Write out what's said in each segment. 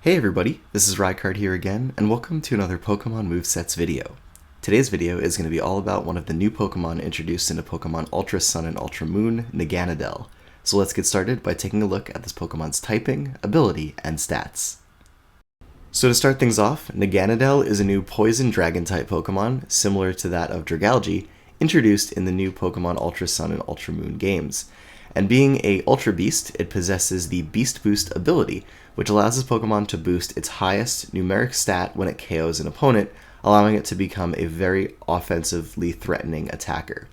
Hey everybody, this is Rykard here again, and welcome to another Pokemon Movesets video. Today's video is going to be all about one of the new Pokemon introduced into Pokemon Ultra Sun and Ultra Moon, Naganadel. So let's get started by taking a look at this Pokemon's typing, ability, and stats. So to start things off, Naganadel is a new Poison Dragon type Pokemon, similar to that of Dragalge, introduced in the new Pokemon Ultra Sun and Ultra Moon games. And being a Ultra Beast, it possesses the Beast Boost ability, which allows this Pokemon to boost its highest numeric stat when it KOs an opponent, allowing it to become a very offensively threatening attacker.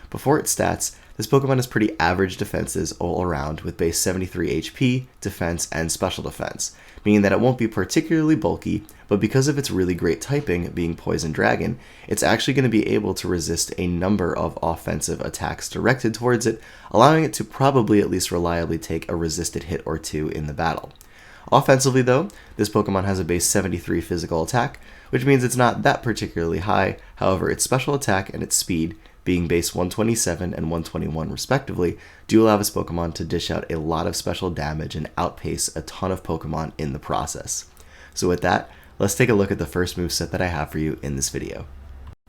Before its stats, this Pokemon has pretty average defenses all around with base 73 HP, defense, and special defense, meaning that it won't be particularly bulky, but because of its really great typing, being Poison Dragon, it's actually going to be able to resist a number of offensive attacks directed towards it, allowing it to probably at least reliably take a resisted hit or two in the battle. Offensively though, this Pokemon has a base 73 physical attack, which means it's not that particularly high. However, its special attack and its speed, being base 127 and 121 respectively, do allow this Pokemon to dish out a lot of special damage and outpace a ton of Pokemon in the process. So with that, let's take a look at the first moveset that I have for you in this video.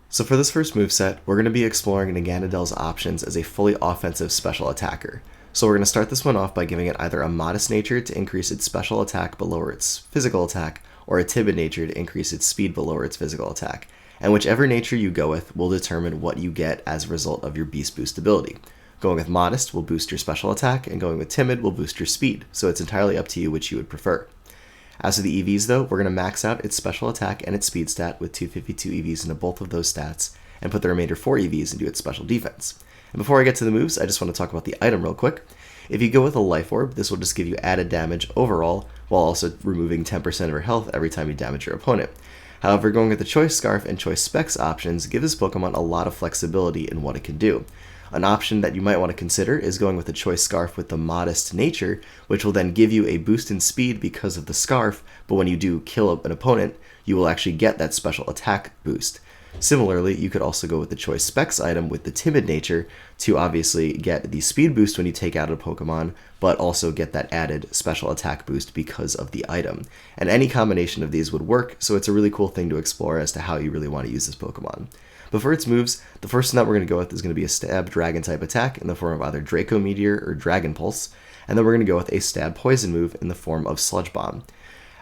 So for this first moveset, we're going to be exploring Naganadel's options as a fully offensive special attacker. So we're going to start this one off by giving it either a Modest Nature to increase its special attack but lower its physical attack, or a Timid Nature to increase its speed but lower its physical attack. And whichever nature you go with will determine what you get as a result of your Beast Boost ability. Going with Modest will boost your special attack, and going with Timid will boost your speed, so it's entirely up to you which you would prefer. As for the EVs though, we're going to max out its special attack and its speed stat with 252 EVs into both of those stats, and put the remainder 4 EVs into its special defense. And before I get to the moves, I just want to talk about the item real quick. If you go with a Life Orb, this will just give you added damage overall, while also removing 10% of your health every time you damage your opponent. However, going with the Choice Scarf and Choice Specs options give this Pokemon a lot of flexibility in what it can do. An option that you might want to consider is going with the Choice Scarf with the Modest Nature, which will then give you a boost in speed because of the Scarf, but when you do kill an opponent, you will actually get that special attack boost. Similarly, you could also go with the Choice Specs item with the Timid Nature to obviously get the speed boost when you take out a Pokemon, but also get that added special attack boost because of the item. And any combination of these would work, so it's a really cool thing to explore as to how you really want to use this Pokemon. But for its moves, the first one that we're going to go with is going to be a Stab Dragon type attack in the form of either Draco Meteor or Dragon Pulse, and then we're going to go with a Stab Poison move in the form of Sludge Bomb.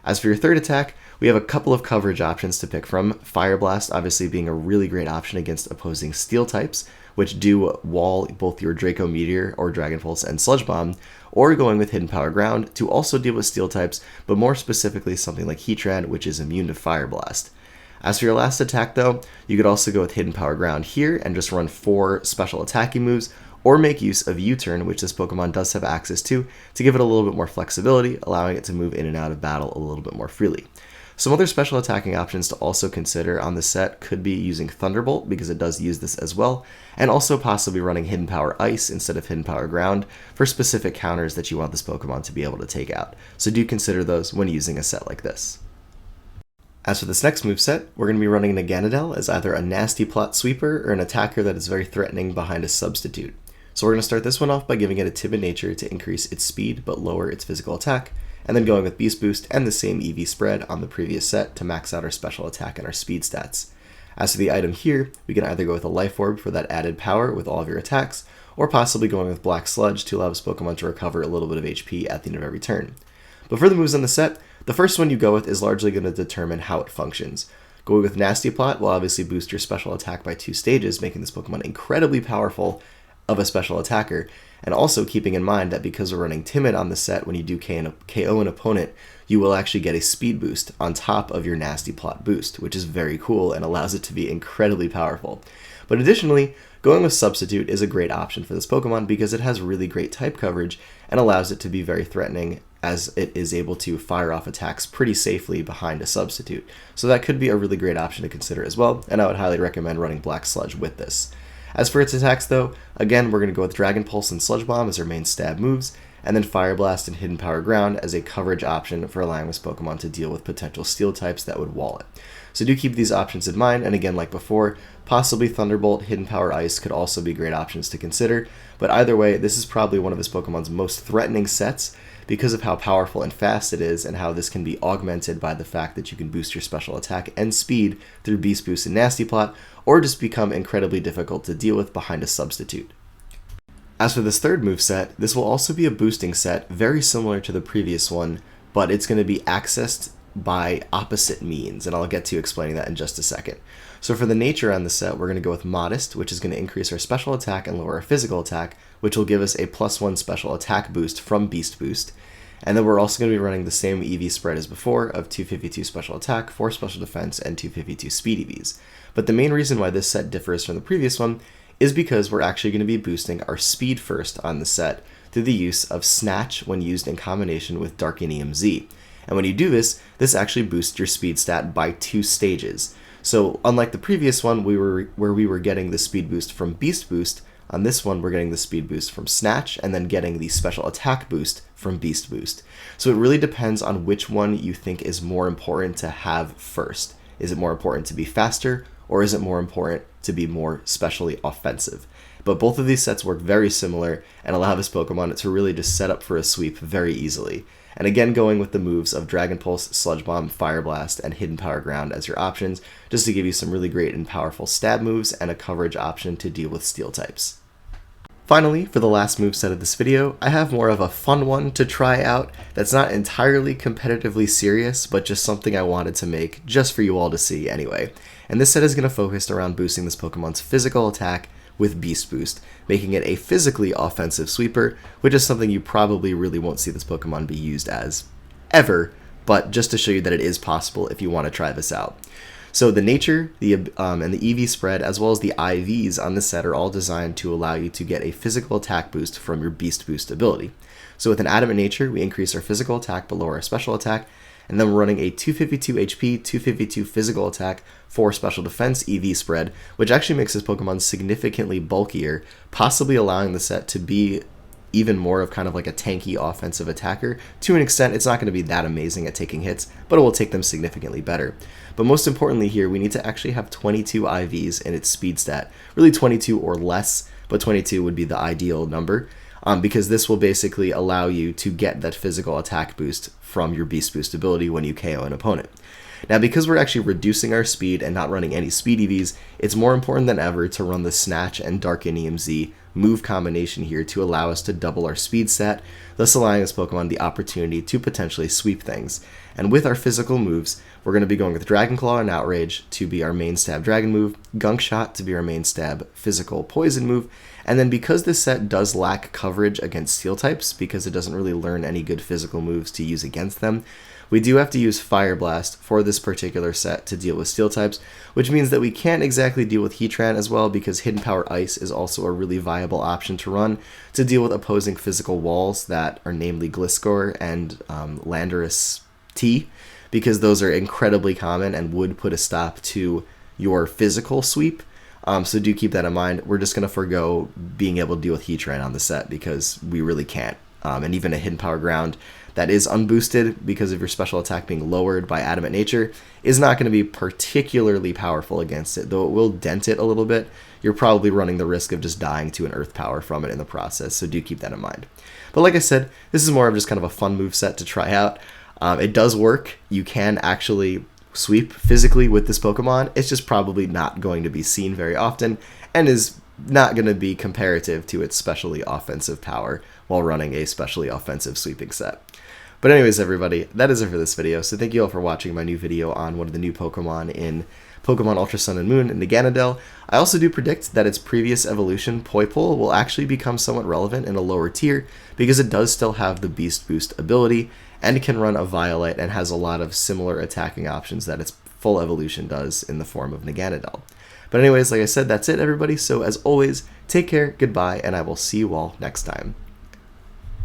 As for your third attack, we have a couple of coverage options to pick from, Fire Blast obviously being a really great option against opposing Steel types, which do wall both your Draco Meteor or Dragon Pulse and Sludge Bomb, or going with Hidden Power Ground to also deal with Steel types, but more specifically something like Heatran, which is immune to Fire Blast. As for your last attack though, you could also go with Hidden Power Ground here and just run 4 special attacking moves, or make use of U-Turn, which this Pokemon does have access to give it a little bit more flexibility, allowing it to move in and out of battle a little bit more freely. Some other special attacking options to also consider on the set could be using Thunderbolt, because it does use this as well, and also possibly running Hidden Power Ice instead of Hidden Power Ground for specific counters that you want this Pokemon to be able to take out. So do consider those when using a set like this. As for this next moveset, we're going to be running Naganadel as either a Nasty Plot Sweeper or an attacker that is very threatening behind a substitute. So we're going to start this one off by giving it a Timid Nature to increase its speed but lower its physical attack, and then going with Beast Boost and the same EV spread on the previous set to max out our special attack and our speed stats. As for the item here, we can either go with a Life Orb for that added power with all of your attacks, or possibly going with Black Sludge to allow this Pokemon to recover a little bit of HP at the end of every turn. But for the moves on the set, the first one you go with is largely going to determine how it functions. Going with Nasty Plot will obviously boost your special attack by 2 stages, making this Pokemon incredibly powerful of a special attacker, and also keeping in mind that because we're running Timid on the set, when you do KO an opponent, you will actually get a speed boost on top of your Nasty Plot boost, which is very cool and allows it to be incredibly powerful. But additionally, going with Substitute is a great option for this Pokemon because it has really great type coverage and allows it to be very threatening, as it is able to fire off attacks pretty safely behind a substitute. So that could be a really great option to consider as well, and I would highly recommend running Black Sludge with this. As for its attacks though, again we're going to go with Dragon Pulse and Sludge Bomb as our main stab moves, and then Fire Blast and Hidden Power Ground as a coverage option for allowing this Pokemon to deal with potential Steel types that would wall it. So do keep these options in mind, and again like before, possibly Thunderbolt, Hidden Power Ice could also be great options to consider, but either way, this is probably one of this Pokemon's most threatening sets, because of how powerful and fast it is, and how this can be augmented by the fact that you can boost your special attack and speed through Beast Boost and Nasty Plot, or just become incredibly difficult to deal with behind a substitute. As for this third moveset, this will also be a boosting set, very similar to the previous one, but it's going to be accessed by opposite means, and I'll get to explaining that in just a second. So for the nature on the set, we're going to go with Modest, which is going to increase our special attack and lower our physical attack, which will give us a +1 special attack boost from Beast Boost. And then we're also going to be running the same EV spread as before of 252 special attack, 4 special defense, and 252 speed EVs. But the main reason why this set differs from the previous one is because we're actually going to be boosting our speed first on the set through the use of Snatch when used in combination with Darkinium Z. And when you do this, this actually boosts your speed stat by 2 stages. So unlike the previous one where we were getting the speed boost from Beast Boost, on this one we're getting the speed boost from Snatch and then getting the special attack boost from Beast Boost. So it really depends on which one you think is more important to have first. Is it more important to be faster, or is it more important to be more specially offensive? But both of these sets work very similar and allow this Pokemon to really just set up for a sweep very easily. And again, going with the moves of Dragon Pulse, Sludge Bomb, Fire Blast, and Hidden Power Ground as your options, just to give you some really great and powerful stab moves and a coverage option to deal with Steel types. Finally, for the last moveset of this video, I have more of a fun one to try out that's not entirely competitively serious, but just something I wanted to make just for you all to see anyway. And this set is going to focus around boosting this Pokemon's physical attack with Beast Boost, making it a physically offensive sweeper, which is something you probably really won't see this Pokemon be used as ever, but just to show you that it is possible if you want to try this out. So the nature, and the EV spread, as well as the IVs on this set are all designed to allow you to get a physical attack boost from your Beast Boost ability. So with an Adamant nature, we increase our physical attack but lower our special attack, and then we're running a 252 HP, 252 physical attack, 4 special defense EV spread, which actually makes this Pokemon significantly bulkier, possibly allowing the set to be even more of kind of like a tanky offensive attacker. To an extent, it's not going to be that amazing at taking hits, but it will take them significantly better. But most importantly here, we need to actually have 22 IVs in its speed stat. Really 22 or less, but 22 would be the ideal number, because this will basically allow you to get that physical attack boost from your Beast Boost ability when you KO an opponent. Now, because we're actually reducing our speed and not running any speed EVs, it's more important than ever to run the Snatch and Darkinium Z move combination here to allow us to double our speed stat, thus allowing this Pokemon the opportunity to potentially sweep things. And with our physical moves, we're going to be going with Dragon Claw and Outrage to be our main stab dragon move, Gunk Shot to be our main stab physical poison move, and then because this set does lack coverage against Steel types, because it doesn't really learn any good physical moves to use against them, we do have to use Fire Blast for this particular set to deal with Steel types, which means that we can't exactly deal with Heatran as well, because Hidden Power Ice is also a really viable option to run to deal with opposing physical walls that are namely Gliscor and Landorus T, because those are incredibly common and would put a stop to your physical sweep. So do keep that in mind. We're just going to forego being able to deal with Heatran on the set because we really can't. And even a Hidden Power Ground that is unboosted because of your special attack being lowered by Adamant nature is not going to be particularly powerful against it. Though it will dent it a little bit, you're probably running the risk of just dying to an Earth Power from it in the process, so do keep that in mind. But like I said, this is more of just kind of a fun move set to try out. It does work. You can actually sweep physically with this Pokemon. It's just probably not going to be seen very often and is not going to be comparative to its specially offensive power while running a specially offensive sweeping set. But anyways, everybody, that is it for this video. So thank you all for watching my new video on one of the new Pokemon in Pokemon Ultra Sun and Moon, Naganadel. I also do predict that its previous evolution, Poipole, will actually become somewhat relevant in a lower tier because it does still have the Beast Boost ability and can run a Violet and has a lot of similar attacking options that its full evolution does in the form of Naganadel. But anyways, like I said, that's it, everybody. So as always, take care, goodbye, and I will see you all next time.